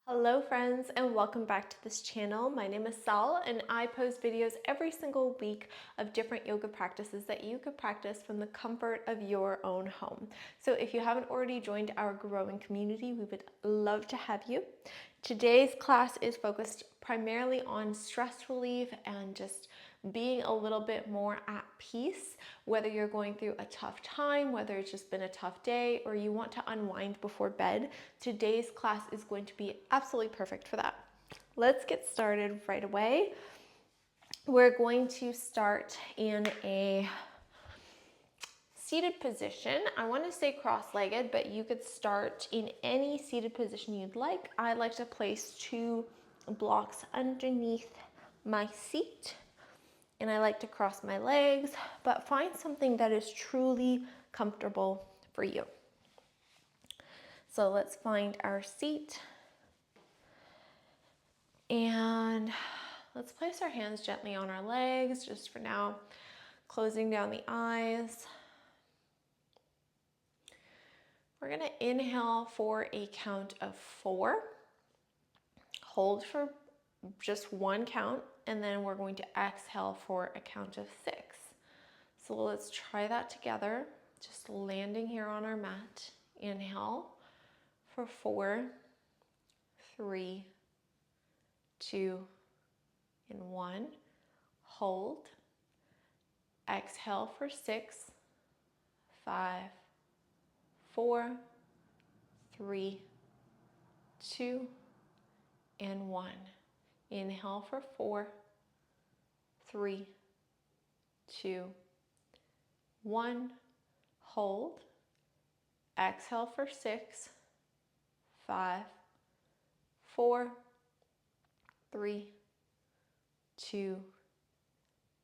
Hello friends and welcome back to this channel. My name is Sal and I post videos every single week of different yoga practices that you could practice from the comfort of your own home. So if you haven't already joined our growing community, we would love to have you. Today's class is focused primarily on stress relief and just being a little bit more at peace, whether you're going through a tough time, whether it's just been a tough day, or you want to unwind before bed. Today's class is going to be absolutely perfect for that. Let's get started right away. We're going to start in a seated position. I want to say cross-legged, but you could start in any seated position you'd like. I like to place 2 blocks underneath my seat, and I like to cross my legs, but find something that is truly comfortable for you. So let's find our seat, and let's place our hands gently on our legs just for now, closing down the eyes. We're gonna inhale for a count of 4, hold for just 1 count, and then we're going to exhale for a count of 6. So let's try that together, just landing here on our mat. Inhale for 4, 3, 2, and 1. Hold. Exhale for 6, 5, 4, 3, 2, and 1. Inhale for 4, 3, 2, 1. Hold. Exhale for 6, 5, 4, 3, 2,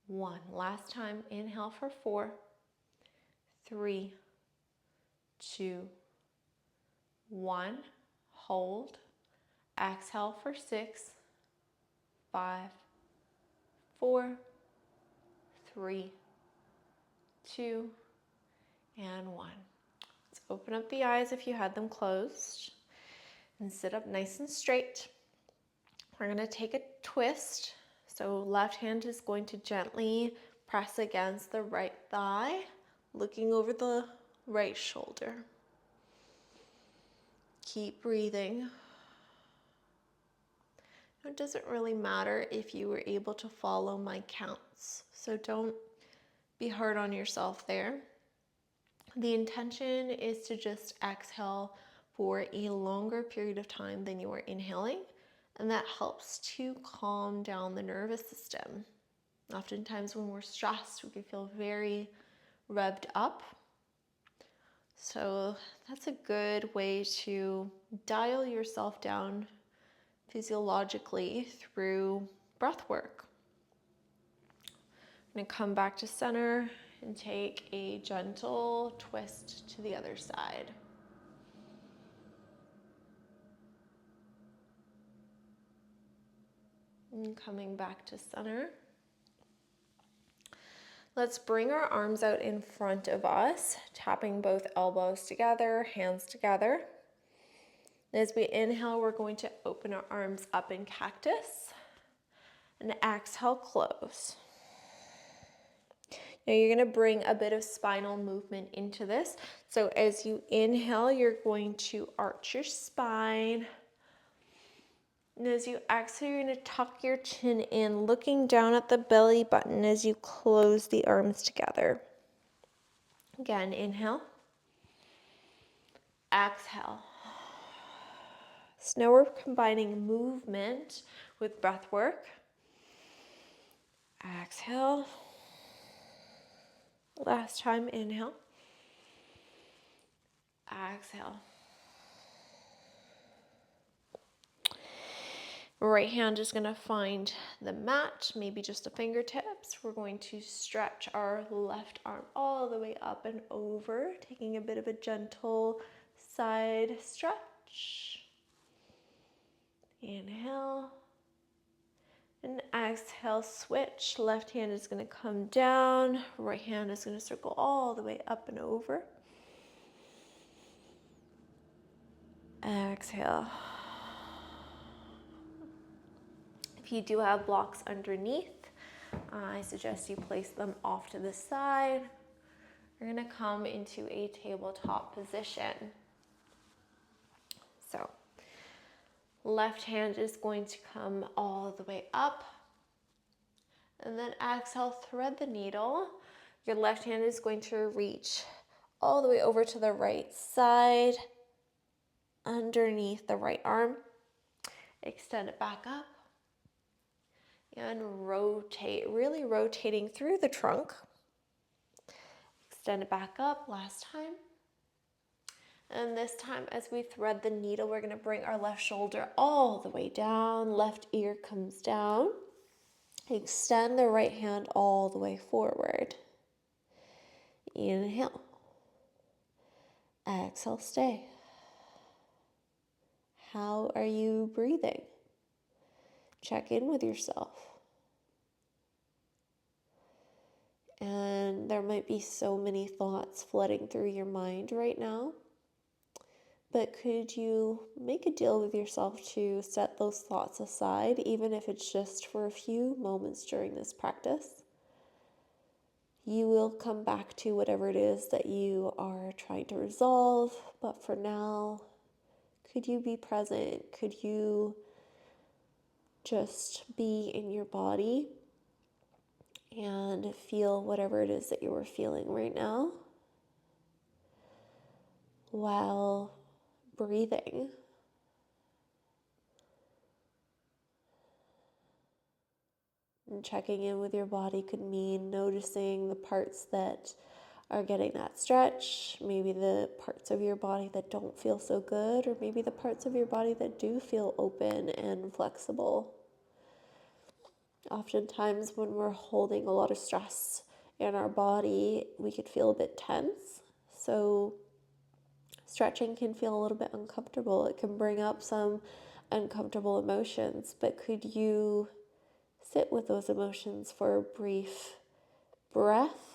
1. Last time. Inhale for 4, 3, 2, 1. Hold. Exhale for 6, 5, 4, 3, 2, and 1. Let's open up the eyes if you had them closed and sit up nice and straight. We're going to take a twist. So left hand is going to gently press against the right thigh, looking over the right shoulder. Keep breathing. It doesn't really matter if you were able to follow my counts, so don't be hard on yourself there. The intention is to just exhale for a longer period of time than you are inhaling, and that helps to calm down the nervous system. Oftentimes when we're stressed, we can feel very revved up. So that's a good way to dial yourself down physiologically through breath work. I'm going to come back to center and take a gentle twist to the other side. And coming back to center. Let's bring our arms out in front of us, tapping both elbows together, hands together. As we inhale, we're going to open our arms up in cactus, and exhale, close. Now you're going to bring a bit of spinal movement into this. So as you inhale, you're going to arch your spine. And as you exhale, you're going to tuck your chin in, looking down at the belly button as you close the arms together. Again, inhale. Exhale. So now we're combining movement with breath work. Exhale. Last time, inhale. Exhale. Right hand is going to find the mat, maybe just the fingertips. We're going to stretch our left arm all the way up and over, taking a bit of a gentle side stretch. Inhale. And exhale, switch. Left hand is going to come down. Right hand is going to circle all the way up and over. Exhale. If you do have blocks underneath, I suggest you place them off to the side. You're going to come into a tabletop position. So left hand is going to come all the way up, and then exhale, thread the needle. Your left hand is going to reach all the way over to the right side, underneath the right arm. Extend it back up and rotate, really rotating through the trunk. Extend it back up, last time. And this time, as we thread the needle, we're going to bring our left shoulder all the way down, left ear comes down. Extend the right hand all the way forward. Inhale. Exhale, stay. How are you breathing? Check in with yourself. And there might be so many thoughts flooding through your mind right now. But could you make a deal with yourself to set those thoughts aside, even if it's just for a few moments during this practice? You will come back to whatever it is that you are trying to resolve, but for now, could you be present? Could you just be in your body and feel whatever it is that you are feeling right now while breathing? And checking in with your body could mean noticing the parts that are getting that stretch, maybe the parts of your body that don't feel so good, or maybe the parts of your body that do feel open and flexible. Oftentimes when we're holding a lot of stress in our body, we could feel a bit tense. So stretching can feel a little bit uncomfortable. It can bring up some uncomfortable emotions, but could you sit with those emotions for a brief breath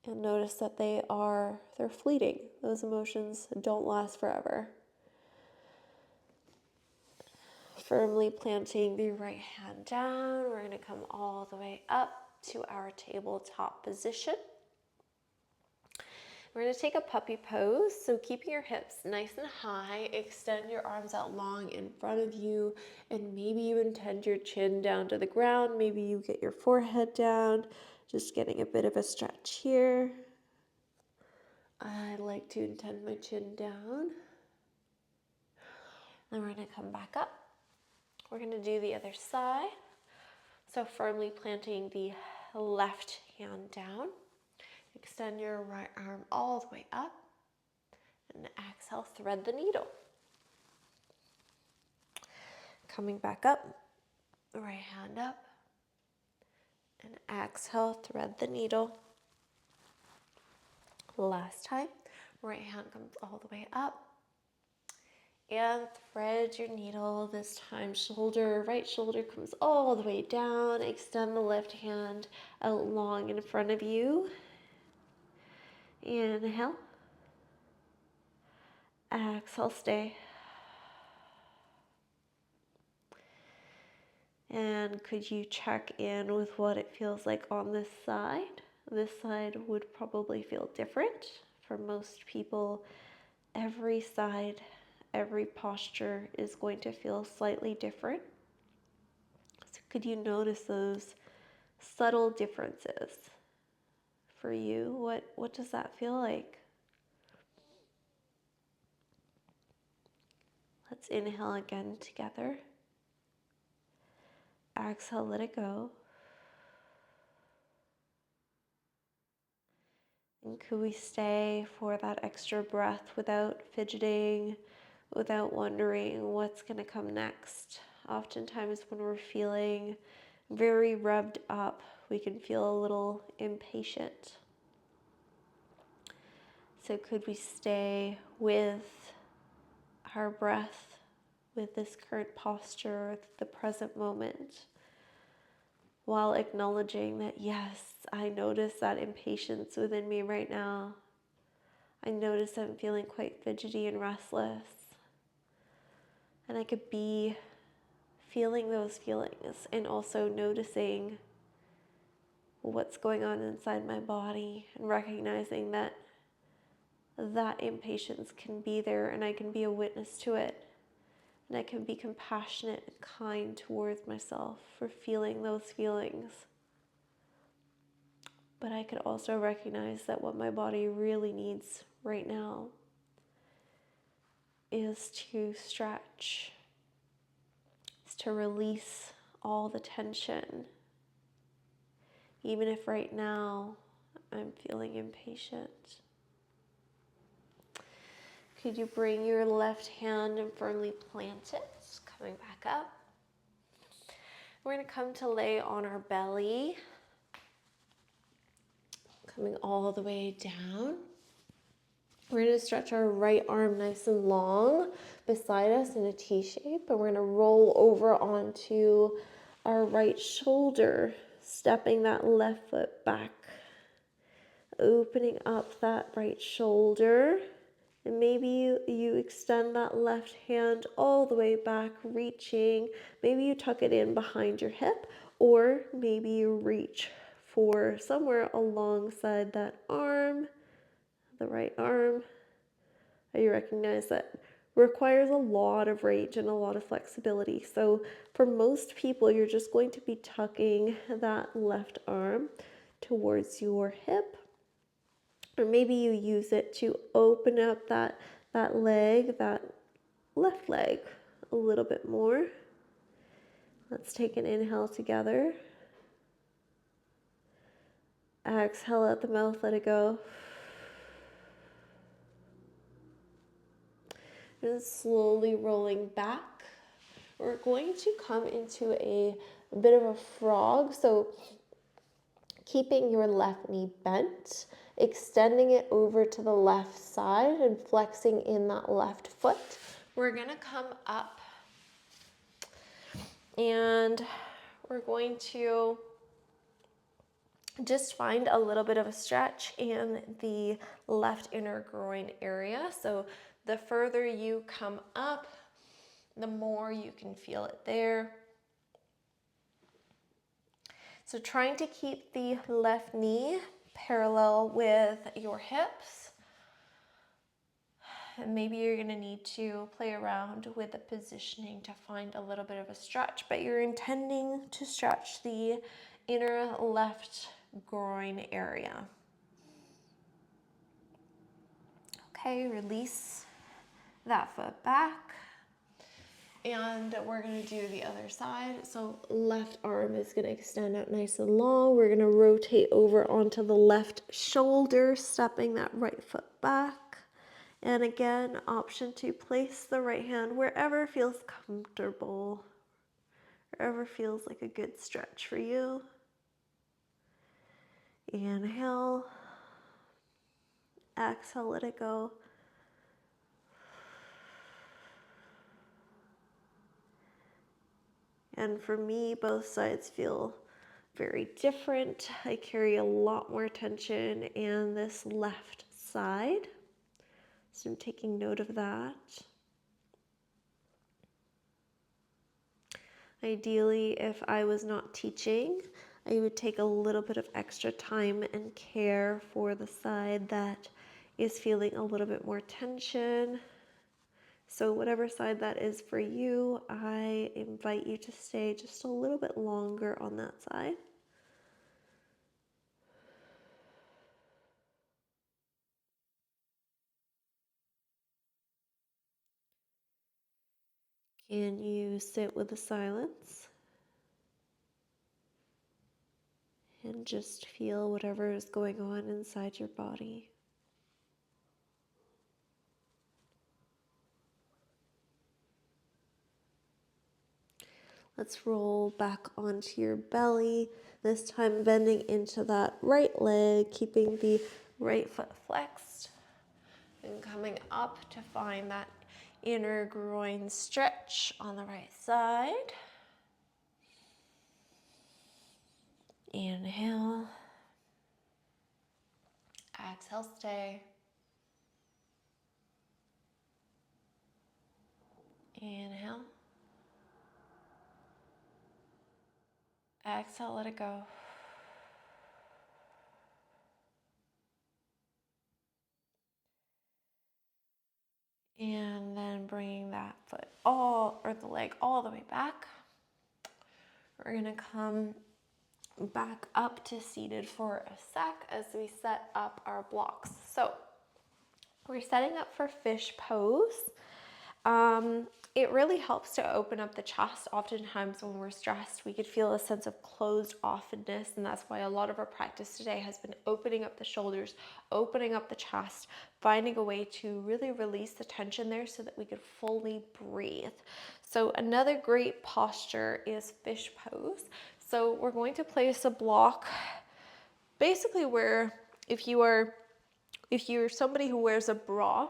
and notice that they're fleeting. Those emotions don't last forever. Firmly planting the right hand down, we're going to come all the way up to our tabletop position. We're going to take a puppy pose, so keeping your hips nice and high, extend your arms out long in front of you, and maybe you intend your chin down to the ground, maybe you get your forehead down, just getting a bit of a stretch here. I like to intend my chin down. Then we're going to come back up. We're going to do the other side. So firmly planting the left hand down. Extend your right arm all the way up. And exhale, thread the needle. Coming back up, right hand up. And exhale, thread the needle. Last time, right hand comes all the way up. And thread your needle. This time, right shoulder comes all the way down. Extend the left hand out long in front of you. Inhale. Exhale, stay. And could you check in with what it feels like on this side? This side would probably feel different. For most people, every side, every posture is going to feel slightly different. So could you notice those subtle differences for you? What does that feel like? Let's inhale again together. Exhale, let it go. And could we stay for that extra breath without fidgeting, without wondering what's going to come next? Oftentimes when we're feeling very revved up, we can feel a little impatient. So could we stay with our breath, with this current posture, the present moment, while acknowledging that, yes, I notice that impatience within me right now. I notice I'm feeling quite fidgety and restless. And I could be feeling those feelings and also noticing what's going on inside my body and recognizing that that impatience can be there and I can be a witness to it. And I can be compassionate and kind towards myself for feeling those feelings. But I could also recognize that what my body really needs right now is to stretch, is to release all the tension. Even if right now I'm feeling impatient. Could you bring your left hand and firmly plant it, coming back up? We're going to come to lay on our belly, coming all the way down. We're going to stretch our right arm nice and long beside us in a T shape, and we're going to roll over onto our right shoulder, stepping that left foot back, opening up that right shoulder. And maybe you extend that left hand all the way back, reaching. Maybe you tuck it in behind your hip, or maybe you reach for somewhere alongside that arm, the right arm. You recognize that requires a lot of range and a lot of flexibility. So for most people, you're just going to be tucking that left arm towards your hip. Or maybe you use it to open up that leg, that left leg, a little bit more. Let's take an inhale together. Exhale out the mouth, let it go. And slowly rolling back. We're going to come into a bit of a frog. So keeping your left knee bent, extending it over to the left side and flexing in that left foot. We're going to come up and we're going to just find a little bit of a stretch in the left inner groin area. So the further you come up, the more you can feel it there. So trying to keep the left knee parallel with your hips. And maybe you're going to need to play around with the positioning to find a little bit of a stretch, but you're intending to stretch the inner left groin area. Okay, release that foot back. And we're going to do the other side. So left arm is going to extend out nice and long. We're going to rotate over onto the left shoulder, stepping that right foot back. And again, option to place the right hand wherever feels comfortable, wherever feels like a good stretch for you. Inhale. Exhale, let it go. And for me, both sides feel very different. I carry a lot more tension in this left side. So I'm taking note of that. Ideally, if I was not teaching, I would take a little bit of extra time and care for the side that is feeling a little bit more tension. So whatever side that is for you, I invite you to stay just a little bit longer on that side. Can you sit with the silence and just feel whatever is going on inside your body? Let's roll back onto your belly, this time bending into that right leg, keeping the right foot flexed, and coming up to find that inner groin stretch on the right side. Inhale. Exhale, stay. Inhale. Exhale, let it go. And then bringing that foot or the leg all the way back. We're gonna come back up to seated for a sec as we set up our blocks. So we're setting up for fish pose. It really helps to open up the chest. Oftentimes when we're stressed, we could feel a sense of closed offness, and that's why a lot of our practice today has been opening up the shoulders, opening up the chest, finding a way to really release the tension there so that we could fully breathe. So another great posture is fish pose. So we're going to place a block basically where if you're somebody who wears a bra,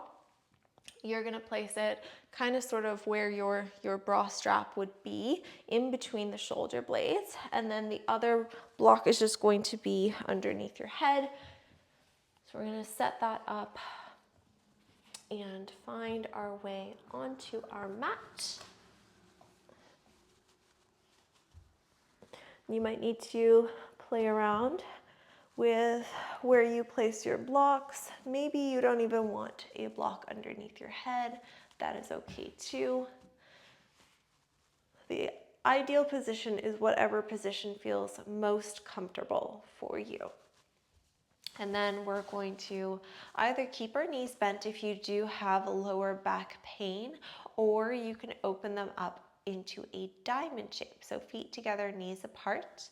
you're gonna place it kind of sort of where your bra strap would be, in between the shoulder blades. And then the other block is just going to be underneath your head. So we're gonna set that up and find our way onto our mat. You might need to play around with where you place your blocks. Maybe you don't even want a block underneath your head. That is okay too. The ideal position is whatever position feels most comfortable for you. And then we're going to either keep our knees bent if you do have lower back pain, or you can open them up into a diamond shape. So feet together, knees apart.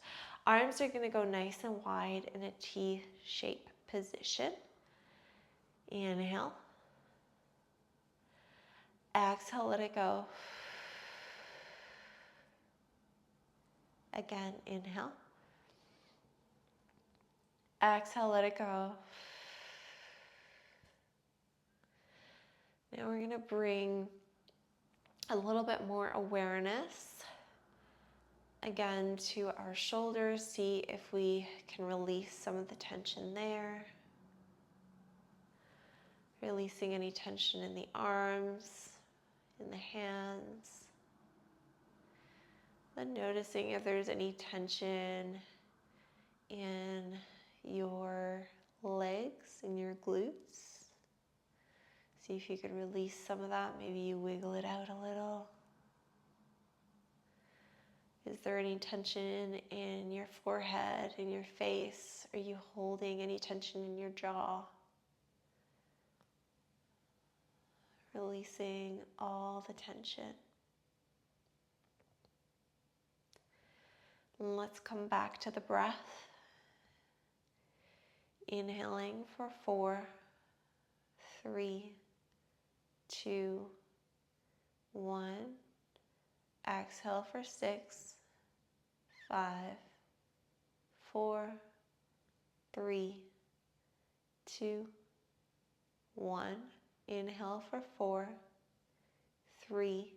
Arms are going to go nice and wide in a T-shape position. Inhale. Exhale, let it go. Again, inhale. Exhale, let it go. Now we're going to bring a little bit more awareness again to our shoulders. See if we can release some of the tension there. Releasing any tension in the arms, in the hands. Then noticing if there's any tension in your legs, in your glutes. See if you can release some of that. Maybe you wiggle it out a little. Is there any tension in your forehead, in your face? Are you holding any tension in your jaw? Releasing all the tension. And let's come back to the breath. Inhaling for 4, 3, 2, 1. Exhale for 6, 5, 4, 3, 2, 1. Inhale for 4, 3,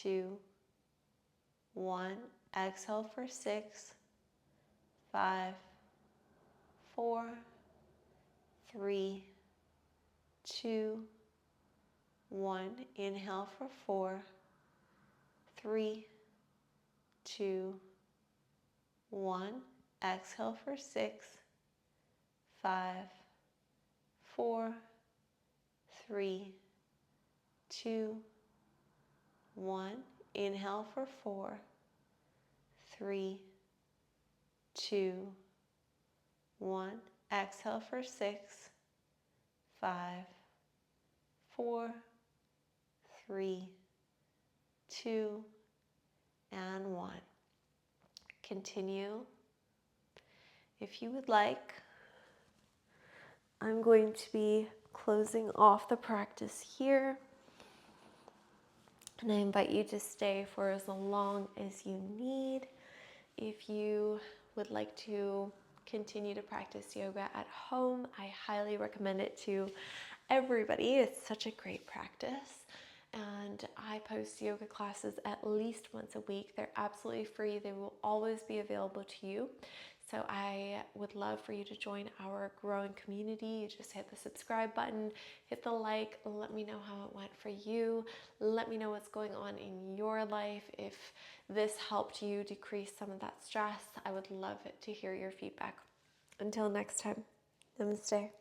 2, 1. Exhale for 6, 5, 4, 3, 2, 1. Inhale for 4, 3, 2, 1. Exhale for 6, 5, 4, 3, 2, 1. Inhale for 4, 3, 2, 1. Exhale for 6, 5, 4, 3, 2, and 1. Continue. If you would like, I'm going to be closing off the practice here. And I invite you to stay for as long as you need. If you would like to continue to practice yoga at home, I highly recommend it to everybody. It's such a great practice. And I post yoga classes at least once a week. They're absolutely free. They will always be available to you. So I would love for you to join our growing community. You just hit the subscribe button, hit the like, let me know how it went for you. Let me know what's going on in your life. If this helped you decrease some of that stress, I would love it to hear your feedback. Until next time, namaste.